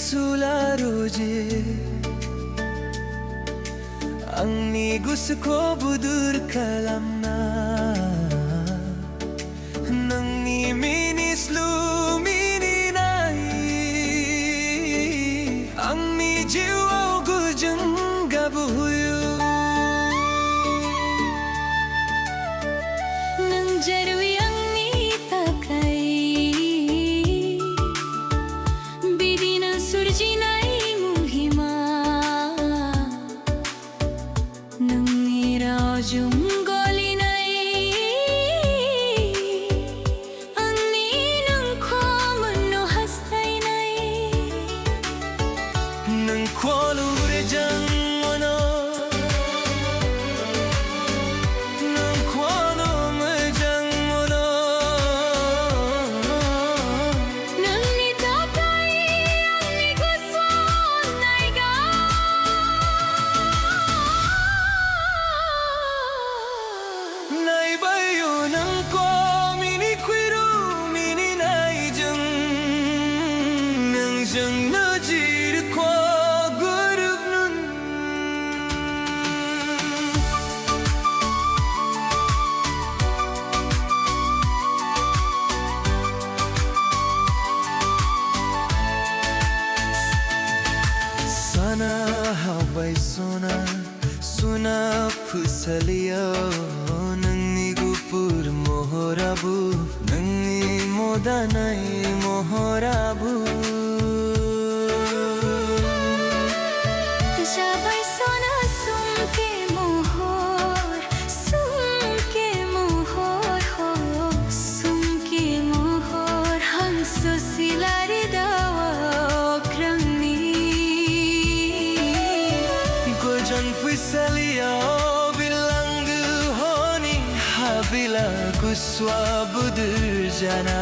sula roje Angni gusko budur kalamna Nangni minis lumini nai Angni jiwa gujeng gabuyu Nang jarui angni takai Bidina surjinai muhima Nang nirajung golinai Angni nang kwamano hastai nai Nang kwalure jang ono Nang kwalo majang ono Nang nitapai angni guswan naiga Nai bayo nang ko mini kwiru mini nai jang Nang jang na jir ko gurub nun Sana hawai sona Suna pusaliyo Nangni gupur mohorabu Nangni modanai mohorabu Jabai sona sumke mohor ho sumke mohor hanso silari dawa okrangni Gojan pusaliyo bilang honi Habila kuswa budur jana